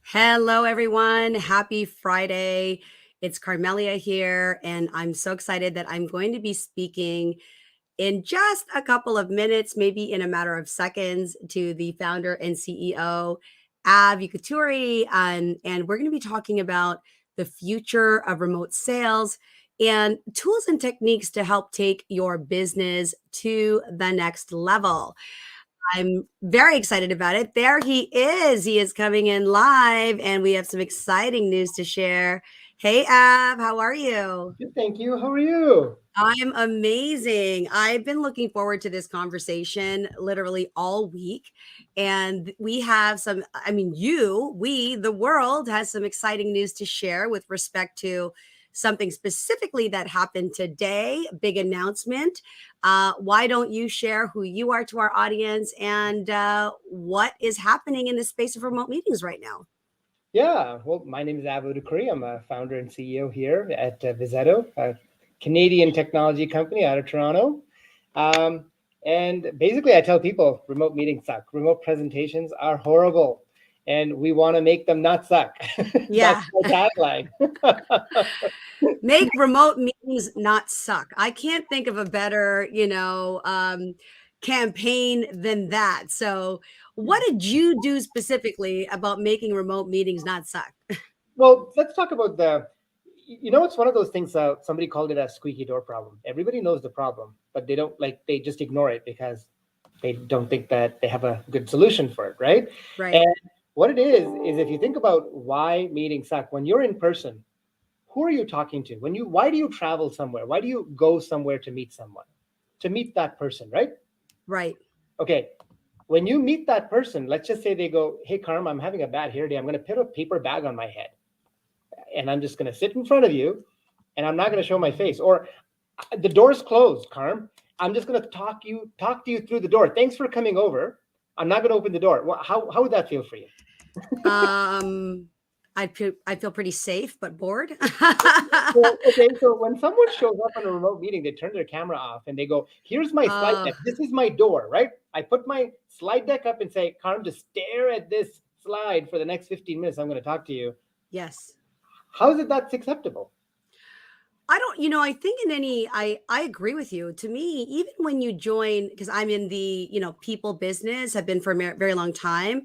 Hello, everyone. Happy Friday. It's Carmelia here, and I'm so excited that I'm going to be speaking in just a couple of minutes, maybe in a matter of seconds, to the founder and CEO, Av Utukuri, and we're going to be talking about the future of remote sales and tools and techniques to help take your business to the next level. I'm very excited about it. There he is. He is coming in live, and we have some exciting news to share. Hey, Ab, how are you? Good, thank you. How are you? I'm amazing. I've been looking forward to this conversation literally all week. And we have the world has some exciting news to share with respect to something specifically that happened today. Big announcement. Why don't you share who you are to our audience and what is happening in the space of remote meetings right now? Yeah, well, my name is Av Utukuri. I'm a founder and CEO here at Vizetto, a Canadian technology company out of Toronto. And basically, I tell people remote meetings suck. Remote presentations are horrible, and we want to make them not suck. Yeah. That's my tagline. Make remote meetings not suck. I can't think of a better, campaign than that. So, what did you do specifically about making remote meetings not suck? Well, let's talk about it's one of those things. Somebody called it a squeaky door problem. Everybody knows the problem, but they just ignore it because they don't think that they have a good solution for it, right? Right. And what it is if you think about why meetings suck, when you're in person, who are you talking to? Why do you travel somewhere? Why do you go somewhere to meet someone? To meet that person, right? Right. Okay. When you meet that person, let's just say they go, "Hey, Carm, I'm having a bad hair day. I'm going to put a paper bag on my head, and I'm just going to sit in front of you, and I'm not going to show my face. Or the door's closed, Carm. I'm just going to talk to you through the door. Thanks for coming over. I'm not going to open the door." Well, how would that feel for you? I feel pretty safe but bored. So when someone shows up on a remote meeting, they turn their camera off and they go, "Here's my slide deck. This is my door, right? I put my slide deck up and say, Carm, just stare at this slide for the next 15 minutes. I'm going to talk to you." Yes. How is it that's acceptable? I think I agree with you. To me, even when you join, because I'm in the, people business, have been for a very long time,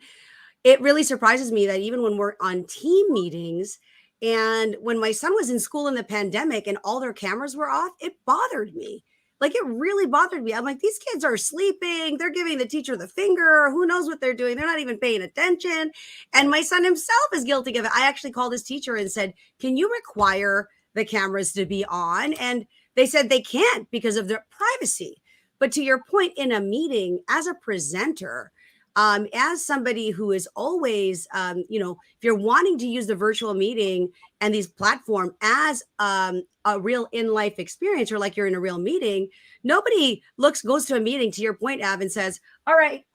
it really surprises me that even when we're on team meetings and when my son was in school in the pandemic and all their cameras were off, it bothered me. Like it really bothered me. I'm like, these kids are sleeping. They're giving the teacher the finger. Who knows what they're doing? They're not even paying attention. And my son himself is guilty of it. I actually called his teacher and said, can you require the cameras to be on? And they said they can't because of their privacy. But to your point, in a meeting, as a presenter, as somebody who is always, if you're wanting to use the virtual meeting and these platform as a real in-life experience, or like you're in a real meeting, nobody goes to a meeting, to your point, Av, and says, all right.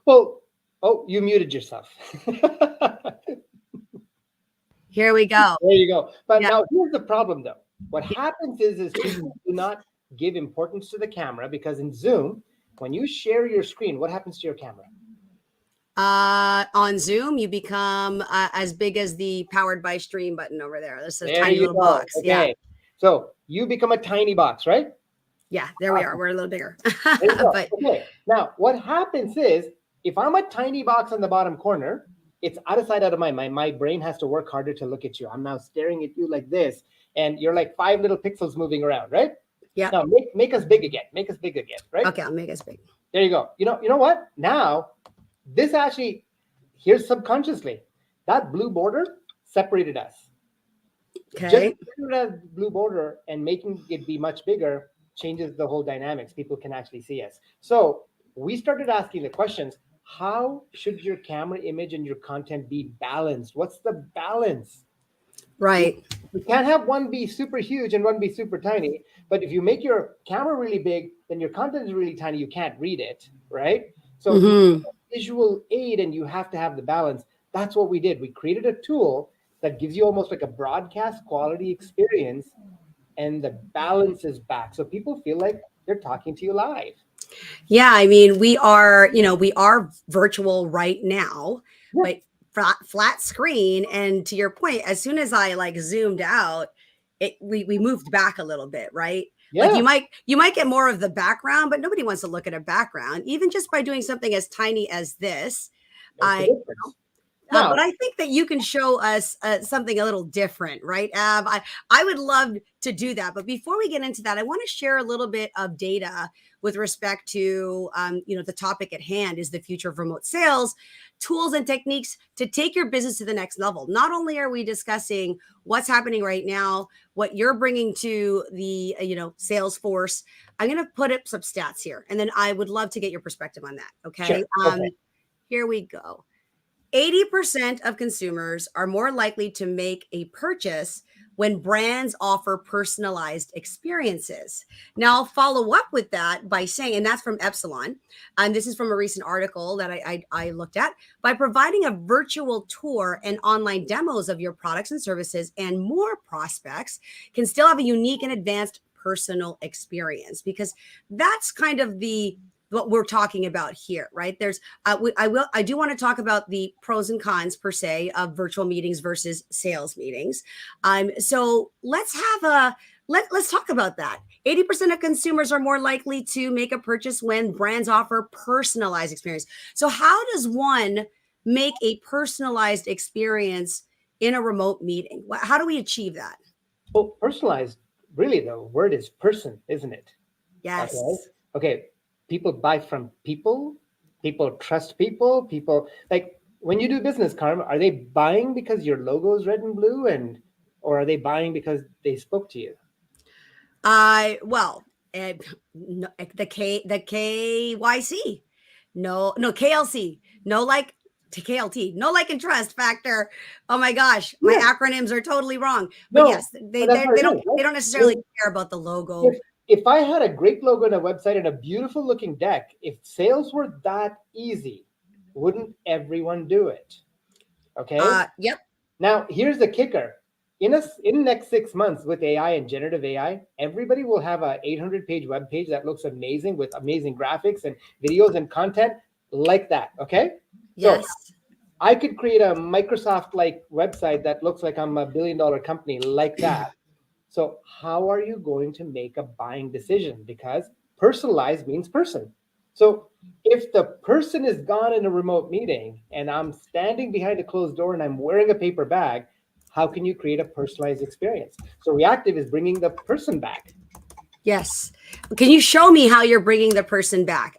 Well, oh, you muted yourself. Here we go. There you go. But now here's the problem, though. What happens is people do not give importance to the camera, because in Zoom, when you share your screen, what happens to your camera? On Zoom, you become as big as the powered by stream button over there. This is a tiny little box. Okay. Yeah. So you become a tiny box, right? Yeah, there we are. We're a little bigger. But okay. Now, what happens is, if I'm a tiny box on the bottom corner, it's out of sight, out of mind. My brain has to work harder to look at you. I'm now staring at you like this, and you're like 5 little pixels moving around, right? Yeah. Now make us big again. Make us big again, right? Okay, I'll make us big. There you go. You know what? Now, this actually, here's subconsciously, that blue border separated us. Okay. Just that blue border and making it be much bigger changes the whole dynamics. People can actually see us. So we started asking the questions: how should your camera image and your content be balanced? What's the balance? Right. You can't have one be super huge and one be super tiny. But if you make your camera really big, then your content is really tiny. You can't read it, right? So you visual aid, and you have to have the balance. That's what we did. We created a tool that gives you almost like a broadcast quality experience, and the balance is back. So people feel like they're talking to you live. Yeah, I mean, we are virtual right now, Yeah. but flat screen. And to your point, as soon as I like zoomed out, we moved back a little bit, right? Like Yeah. you might get more of the background, but nobody wants to look at a background, even just by doing something as tiny as this. Makes a I difference. But Now, I think that you can show us something a little different, right, Av? I would love to do that. But before we get into that, I want to share a little bit of data with respect to, the topic at hand is the future of remote sales, tools and techniques to take your business to the next level. Not only are we discussing what's happening right now, what you're bringing to the, sales force, I'm going to put up some stats here, and then I would love to get your perspective on that. sure. Okay. Okay. Here we go. 80% of consumers are more likely to make a purchase when brands offer personalized experiences. Now, I'll follow up with that by saying, and that's from Epsilon, and this is from a recent article that I looked at, by providing a virtual tour and online demos of your products and services, and more prospects can still have a unique and advanced personal experience, because that's kind of the what we're talking about here, right? I do want to talk about the pros and cons per se of virtual meetings versus sales meetings. So let's talk about that. 80% of consumers are more likely to make a purchase when brands offer personalized experience. So how does one make a personalized experience in a remote meeting? How do we achieve that? Well, personalized, really, the word is person, isn't it? Okay. Yes. Okay. People buy from people. People trust people. People like when you do business, Carm, are they buying because your logo is red and blue or are they buying because they spoke to you? Well, no, the KYC, no KLC, no like to KLT, no like and trust factor. Oh my gosh, my Yeah. acronyms are totally wrong. But No, yes, but that's what it is, they right? don't necessarily If care about the logo. if if I had a great logo and a website and a beautiful looking deck, if sales were that easy, wouldn't everyone do it? Okay. Yep. Now, here's the kicker. In the next 6 months with AI and generative AI, everybody will have a 800-page web page that looks amazing with amazing graphics and videos and content like that. Okay. So Yes. I could create a Microsoft like website that looks like I'm $1 billion company like that. So how are you going to make a buying decision? Because personalized means person. So if the person is gone in a remote meeting and I'm standing behind a closed door and I'm wearing a paper bag, how can you create a personalized experience? So Reactiv is bringing the person back. Yes. Can you show me how you're bringing the person back?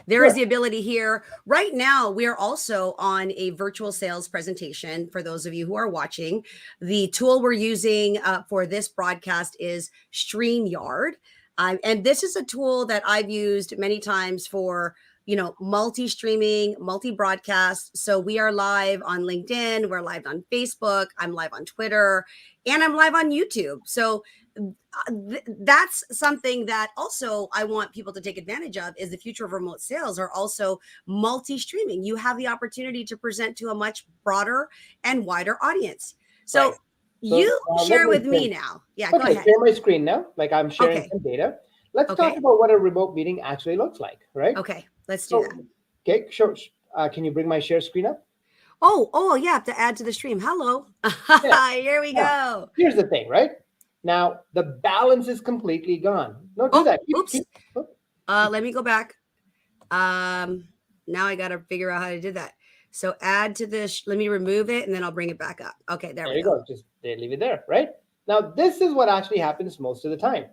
There is Sure. the ability here. Right now, we are also on a virtual sales presentation for those of you who are watching. The tool we're using for this broadcast is StreamYard. And this is a tool that I've used many times for, multi-streaming, multi-broadcast. So we are live on LinkedIn, we're live on Facebook, I'm live on Twitter, and I'm live on YouTube. So that's something that also I want people to take advantage of is the future of remote sales are also multi-streaming. You have the opportunity to present to a much broader and wider audience. Right. So So you let share me with me share. now. Yeah, go Okay, ahead. share my screen now. Like I'm sharing Okay. some data. Let's talk Okay. about what a remote meeting actually looks like, right? Okay. Let's do that. So, okay, sure. Can you bring my share screen up? Oh, yeah. Have to add to the stream. Hello. Yeah. Here we Now, go. here's the thing, right? Now the balance is completely gone. No, do Oh, that. oops. Oh, Let me go back. Now I got to figure out how to do that. So add to this. Let me remove it and then I'll bring it back up. Okay, there there we you go. go. Just leave it there, right? Now this is what actually happens most of the time.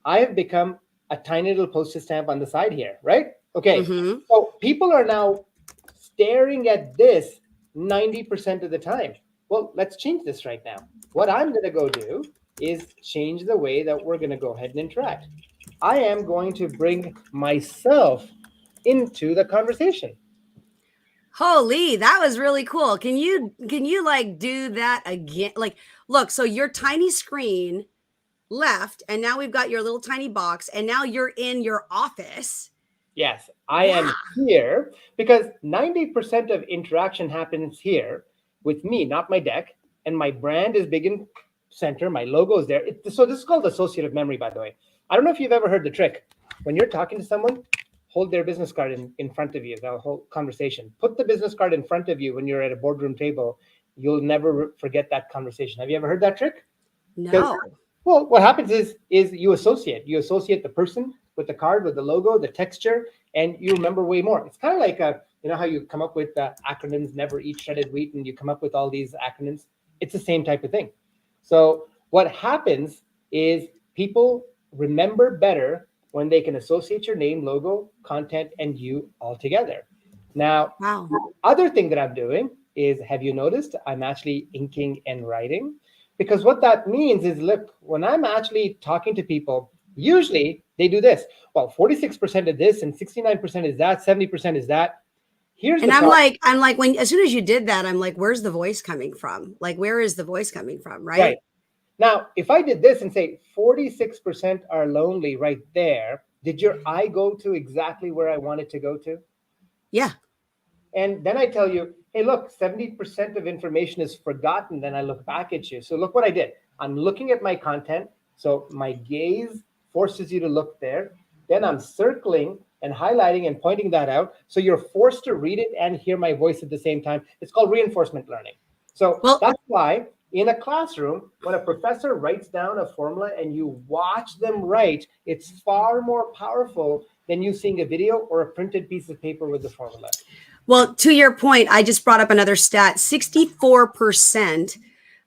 I have become a tiny little postage stamp on the side here, right? Okay. Mm-hmm. So people are now staring at this 90% of the time. Well, let's change this right now. What I'm going to go do is change the way that we're going to go ahead and interact. I am going to bring myself into the conversation. Holy, that was really cool. Can you like do that again? Like, look, so your tiny screen left, and now we've got your little tiny box, and now you're in your office. Yes, I Yeah. am here because 90% of interaction happens here with me, not my deck. And my brand is big in center. My logo is there. So this is called associative memory, by the way. I don't know if you've ever heard the trick. When you're talking to someone, hold their business card in front of you, the whole conversation. Put the business card in front of you when you're at a boardroom table. You'll never forget that conversation. Have you ever heard that trick? No. Well, what happens is you associate the person with the card, with the logo, the texture, and you remember way more. It's kind of like how you come up with acronyms, never eat shredded wheat, and you come up with all these acronyms. It's the same type of thing. So what happens is people remember better when they can associate your name, logo, content, and you all together. Now, Wow. other thing that I'm doing is, have you noticed I'm actually inking and writing? Because what that means is, look, when I'm actually talking to people, usually they do this. Well, 46% of this and 69% is that, 70% is that. And I'm like, when as soon as you did that, I'm like, where's the voice coming from? Like, where is the voice coming from? Right. Now, if I did this and say 46% are lonely right there, did your eye go to exactly where I wanted to go to? Yeah. And then I tell you, hey, look, 70% of information is forgotten. Then I look back at you. So look what I did. I'm looking at my content. So my gaze forces you to look there. Then I'm circling and highlighting and pointing that out. So you're forced to read it and hear my voice at the same time. It's called reinforcement learning. So that's why in a classroom, when a professor writes down a formula and you watch them write, it's far more powerful than you seeing a video or a printed piece of paper with the formula. Well, to your point, I just brought up another stat. 64%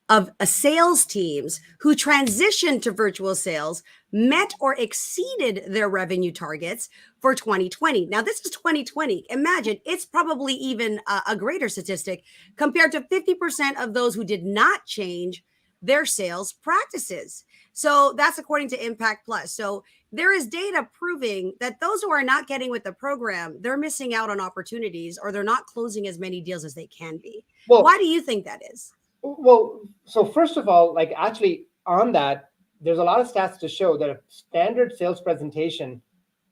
of sales teams who transitioned to virtual sales met or exceeded their revenue targets for 2020. Now, this is 2020. Imagine it's probably even a greater statistic compared to 50% of those who did not change their sales practices. So that's according to Impact Plus. So there is data proving that those who are not getting with the program, they're missing out on opportunities or they're not closing as many deals as they can be. Well, why do you think that is? Well, so first of all, like actually on that, there's a lot of stats to show that a standard sales presentation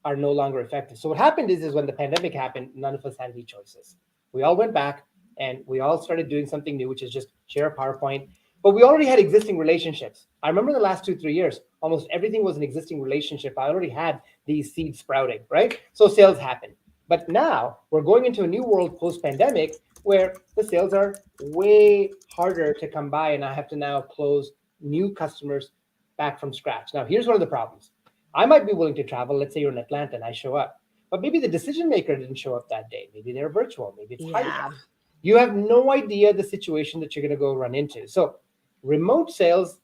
are no longer effective. So what happened is when the pandemic happened, none of us had any choices. We all went back and we all started doing something new, which is just share a PowerPoint. But we already had existing relationships. I remember the last 2-3 years, almost everything was an existing relationship. I already had these seeds sprouting, right? So sales happened. But now we're going into a new world post-pandemic where the sales are way harder to come by, and I have to now close new customers back from scratch. Now, here's one of the problems. I might be willing to travel. Let's say you're in Atlanta and I show up, but maybe the decision maker didn't show up that day. Maybe they're virtual. Maybe it's hybrid. You have no idea the situation that you're going to go run into. So remote sales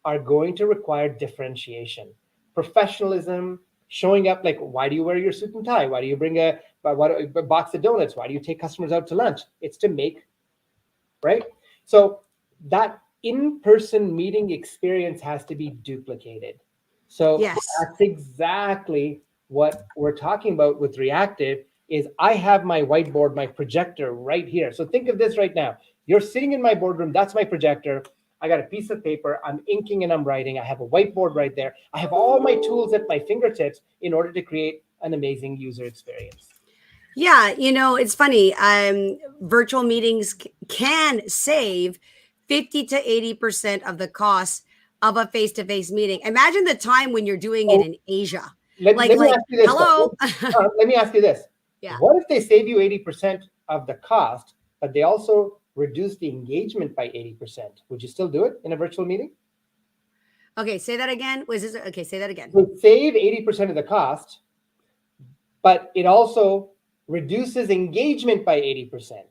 are going to require differentiation, professionalism, showing up. Like, why do you wear your suit and tie? Why do you bring a box of donuts? Why do you take customers out to lunch? It's to make, right? So that in-person meeting experience has to be duplicated. So that's exactly what we're talking about with Reactiv. Is I have my whiteboard, my projector right here. So think of this right now. You're sitting in my boardroom. That's my projector. I got a piece of paper. I'm inking and I'm writing. I have a whiteboard right there. I have all my tools at my fingertips in order to create an amazing user experience. Yeah, it's funny. Virtual meetings can save 50 to 80% of the cost of a face-to-face meeting. Imagine the time when you're doing it in Asia. Let me ask you this. Hello. Let me ask you this. Yeah. What if they save you 80% of the cost, but they also reduce the engagement by 80%? Would you still do it in a virtual meeting? Okay, say that again. Say that again. Would save 80% of the cost, but it also reduces engagement by 80%.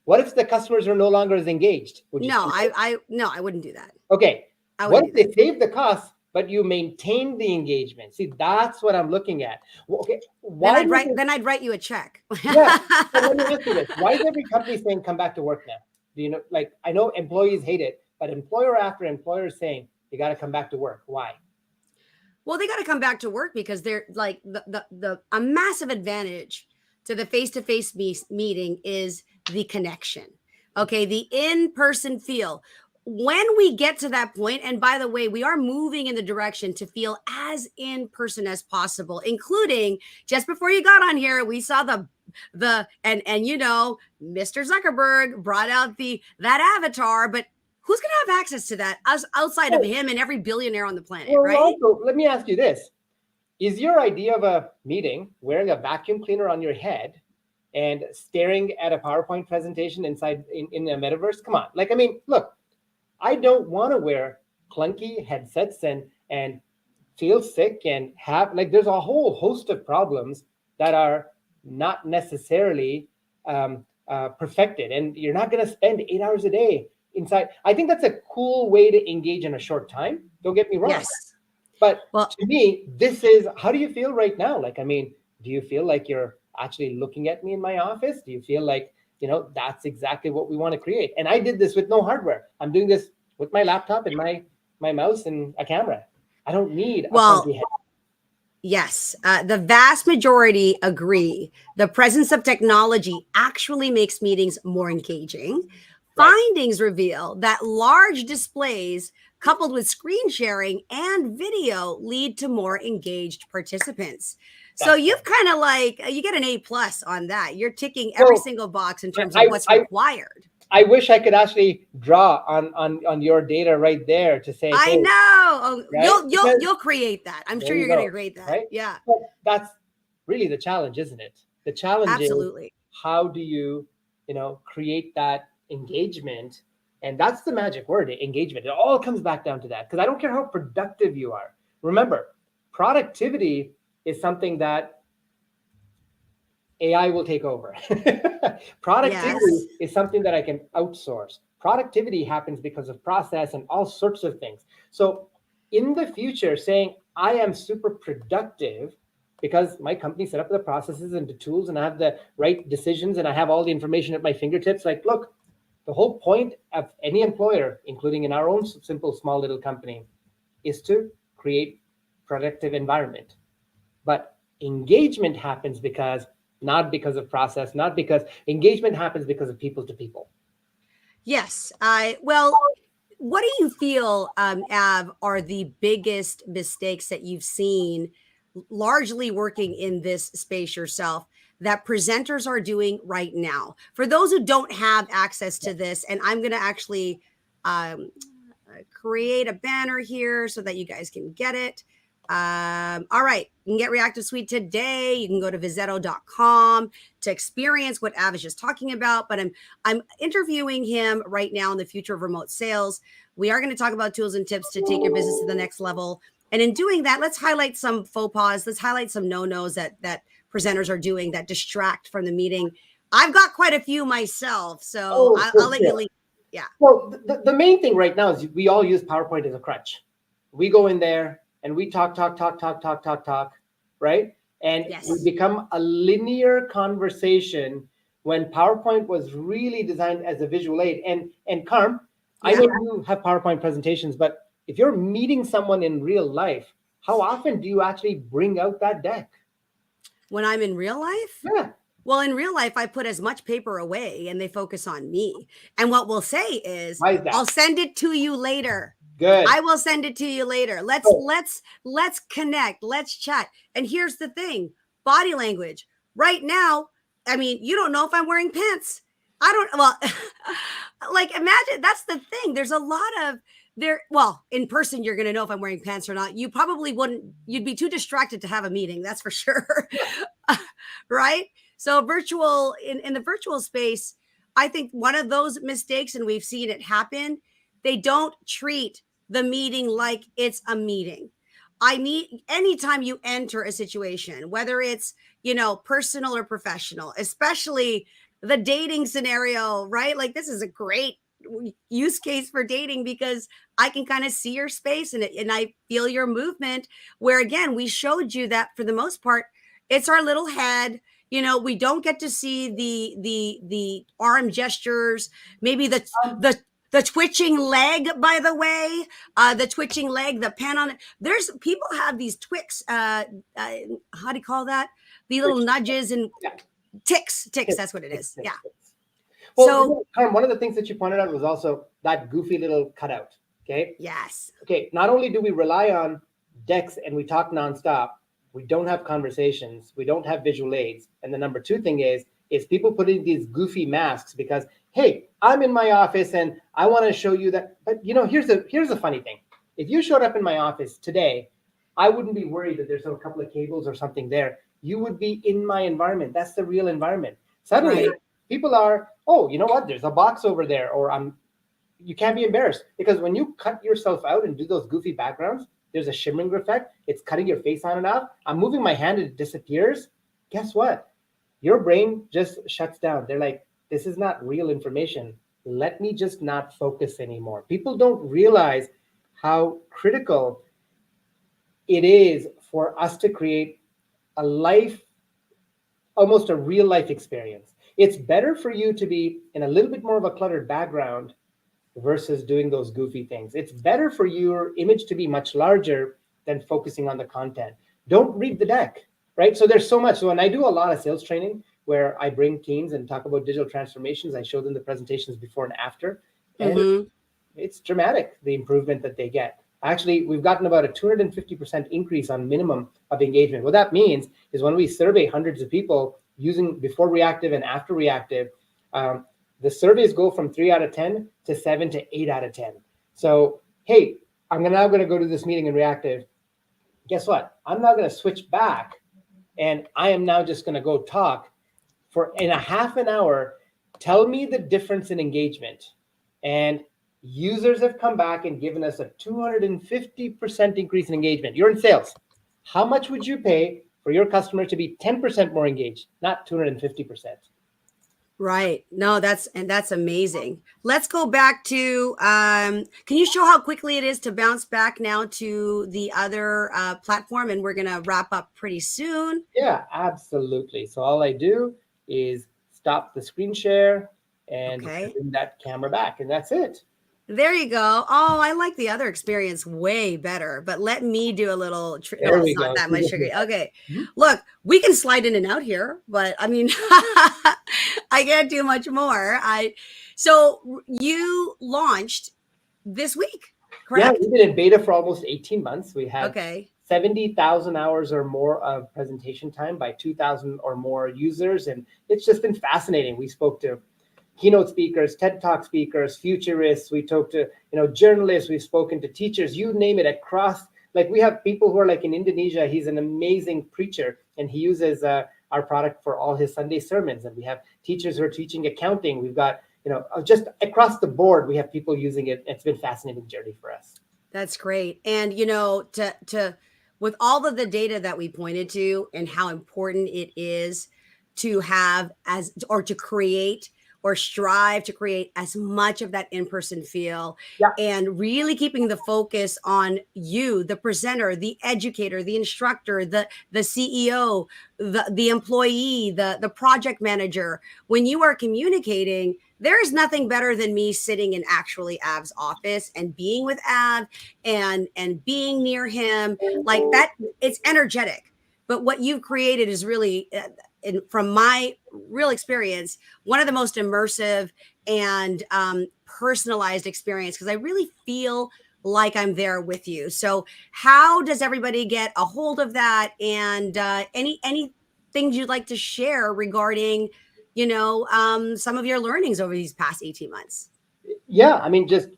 What if the customers are no longer as engaged? No, I wouldn't do that. Okay. What if they save the cost, but you maintain the engagement? See, that's what I'm looking at. Well, okay. Then I'd write you a check. Yeah. So let me ask you this. Why is every company saying come back to work now? Do you know, like, I know employees hate it, but employer after employer is saying you got to come back to work. Why? Well, they got to come back to work because they're like a massive advantage to the face-to-face meeting is the connection. Okay. The in-person feel. When we get to that point, and by the way, we are moving in the direction to feel as in person as possible, including just before you got on here, we saw Mr. Zuckerberg brought out that avatar, but who's going to have access to that outside of him and every billionaire on the planet, right? Also, let me ask you this. Is your idea of a meeting wearing a vacuum cleaner on your head and staring at a PowerPoint presentation inside in a metaverse? Come on. Like, I mean, look, I don't want to wear clunky headsets and feel sick and have, like, there's a whole host of problems that are not necessarily perfected, and you're not going to spend 8 hours a day inside. I think that's a cool way to engage in a short time. Don't get me wrong. Yes. But Well, to me, this is, how do you feel right now? Like, I mean, do you feel like you're actually looking at me in my office? Do you feel like, that's exactly what we want to create? And I did this with no hardware. I'm doing this with my laptop and my mouse and a camera. I don't need a funky head. Yes, the vast majority agree. The presence of technology actually makes meetings more engaging. Right. Findings reveal that large displays coupled with screen sharing and video lead to more engaged participants. So That's you've kind of like, you get an A+ on that. You're ticking every single box in terms of what's required. I wish I could actually draw on your data right there to say, I hey, know. Oh, right? You'll create that. I'm There sure you you're going go, to create that. right? Yeah, But that's really the challenge, isn't it? The challenge is, absolutely. how do you, create that engagement? And that's the magic word, engagement. It all comes back down to that, because I don't care how productive you are. Remember, productivity is something that AI will take over. Productivity Yes. is something that I can outsource. Productivity happens because of process and all sorts of things. So in the future, saying I am super productive because my company set up the processes and the tools and I have the right decisions and I have all the information at my fingertips. Like, look, the whole point of any employer, including in our own simple, small little company, is to create productive environment. But engagement happens not because of process, not because engagement happens because of people to people. Yes. Well, what do you feel, Av, are the biggest mistakes that you've seen, largely working in this space yourself, that presenters are doing right now? For those who don't have access to this, and I'm going to actually create a banner here so that you guys can get it. All right, you can get Reactiv Suite today. You can go to Vizetto.com to experience what Av is just talking about. But I'm interviewing him right now in the future of remote sales. We are going to talk about tools and tips to take your business to the next level. And in doing that, let's highlight some faux pas. Let's highlight some no-nos that presenters are doing that distract from the meeting. I've got quite a few myself, so I'll let you lead. Yeah. Well, the main thing right now is we all use PowerPoint as a crutch. We go in there and we talk, right? And Yes. we become a linear conversation when PowerPoint was really designed as a visual aid. And Carm, I know you have PowerPoint presentations, but if you're meeting someone in real life, how often do you actually bring out that deck? When I'm in real life? Yeah. Well, in real life, I put as much paper away and they focus on me. And what we'll say is, Why is that? I'll send it to you later. Good. I will send it to you later. Let's connect. Let's chat. And here's the thing, body language. Right now, I mean, you don't know if I'm wearing pants. I don't, well, like, imagine, that's the thing. There's a lot of in person, you're going to know if I'm wearing pants or not. You probably wouldn't, you'd be too distracted to have a meeting. That's for sure. Right? So virtual, in the virtual space, I think one of those mistakes, and we've seen it happen, they don't treat the meeting like it's a meeting. Anytime you enter a situation, whether it's, personal or professional, especially the dating scenario, right? Like, this is a great use case for dating because I can kind of see your space and I feel your movement, where again, we showed you that for the most part, it's our little head. We don't get to see the arm gestures, maybe the twitching leg, by the way, the twitching leg, the pen on it. There's people have these twicks. How do you call that? The little nudges and ticks. That's what it is. Yeah. Well, so, Carm, one of the things that you pointed out was also that goofy little cutout. Okay. Yes. Okay. Not only do we rely on decks and we talk nonstop, we don't have conversations, we don't have visual aids. And the number two thing is people putting these goofy masks because, hey, I'm in my office and I want to show you that. But here's a funny thing. If you showed up in my office today I wouldn't be worried that there's a couple of cables or something there. You would be in my environment. That's the real environment. Suddenly, people are, oh, you know what? There's a box over there, or you can't be embarrassed, because when you cut yourself out and do those goofy backgrounds, there's a shimmering effect. It's cutting your face on and off. I'm moving my hand and it disappears. Guess what? Your brain just shuts down. They're like, this is not real information. Let me just not focus anymore. People don't realize how critical it is for us to create a life, almost a real life experience. It's better for you to be in a little bit more of a cluttered background versus doing those goofy things. It's better for your image to be much larger than focusing on the content. Don't read the deck, right? So there's so much. So when I do a lot of sales training where I bring teams and talk about digital transformations, I show them the presentations before and after, and it's dramatic, the improvement that they get. Actually, we've gotten about a 250% increase on minimum of engagement. What that means is when we survey hundreds of people using before reactive and after reactive, the surveys go from 3 out of 10 to 7 to 8 out of 10. So, hey, I'm now going to go to this meeting in reactive. Guess what? I'm not going to switch back, and I am now just going to go talk for in a half an hour. Tell me the difference in engagement. And users have come back and given us a 250% increase in engagement. You're in sales. How much would you pay for your customer to be 10% more engaged, not 250%? Right. No, that's amazing. Let's go back to, can you show how quickly it is to bounce back now to the other platform? And we're going to wrap up pretty soon. Yeah, absolutely. So all I do is stop the screen share and bring that camera back, and that's it. There you go. Oh, I like the other experience way better, but let me do a little trick. There No, we it's not go. that much sugar. Okay. Look, we can slide in and out here, but I mean, I can't do much more. So you launched this week, correct? Yeah, we've been in beta for almost 18 months. We had 70,000 hours or more of presentation time by 2,000 or more users, and it's just been fascinating. We spoke to keynote speakers, TED Talk speakers, futurists. We talked to journalists. We've spoken to teachers. You name it. Across, like, we have people who are like in Indonesia. He's an amazing preacher, and he uses our product for all his Sunday sermons. And we have teachers who are teaching accounting. We've got just across the board, we have people using it. It's been a fascinating journey for us. That's great. And to with all of the data that we pointed to and how important it is to have to create or strive to create as much of that in-person feel, and really keeping the focus on you, the presenter, the educator, the instructor, the CEO, the employee, the project manager. When you are communicating, there is nothing better than me sitting in actually Av's office and being with Av and being near him like that. It's energetic. But what you've created is really, from my real experience, one of the most immersive and personalized experience, because I really feel like I'm there with you. So how does everybody get a hold of that? And any things you'd like to share regarding, some of your learnings over these past 18 months? Yeah, I mean, just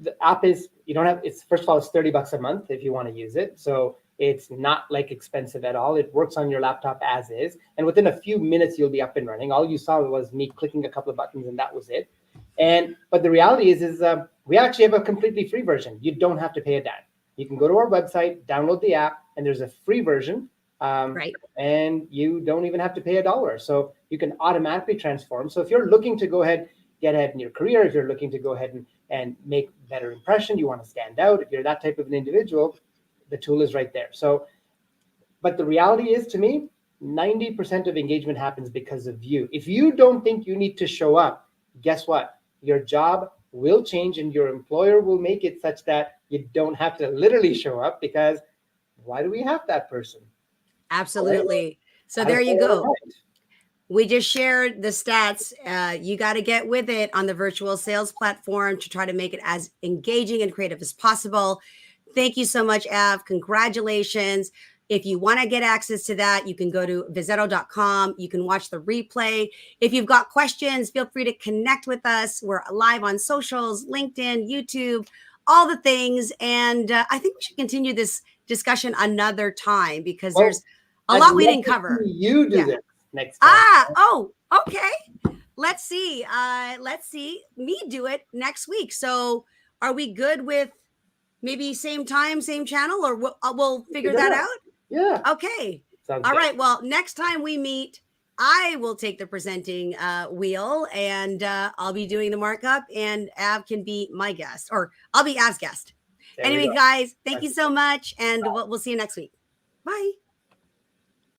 the app is, it's, first of all, it's $30 a month if you want to use it. So it's not like expensive at all. It works on your laptop as is. And within a few minutes, you'll be up and running. All you saw was me clicking a couple of buttons, and that was it. But the reality is we actually have a completely free version. You don't have to pay a dime. You can go to our website, download the app, and there's a free version. And you don't even have to pay $1. So you can automatically transform. So if you're looking to get ahead in your career, if you're looking to go ahead and make better impression, you want to stand out, if you're that type of an individual, the tool is right there. So, but the reality is, to me, 90% of engagement happens because of you. If you don't think you need to show up, guess what? Your job will change and your employer will make it such that you don't have to literally show up, because why do we have that person? Absolutely. So there you go. We just shared the stats. You got to get with it on the virtual sales platform to try to make it as engaging and creative as possible. Thank you so much, Av. Congratulations. If you want to get access to that, you can go to vizetto.com. You can watch the replay. If you've got questions, feel free to connect with us. We're live on socials, LinkedIn, YouTube, all the things. And I think we should continue this discussion another time because Well, there's a I'd lot we love didn't to cover. see you do Yeah. this next time. Oh, okay. Let's see. Let's see me do it next week. So are we good with maybe same time, same channel, or we'll figure that out? Yeah. Okay. Sounds All good. right. Well, next time we meet, I will take the presenting wheel and I'll be doing the markup, and Av can be my guest, or I'll be Av's guest. There we Anyway, go. guys, thank you so much. And we'll see you next week. Bye.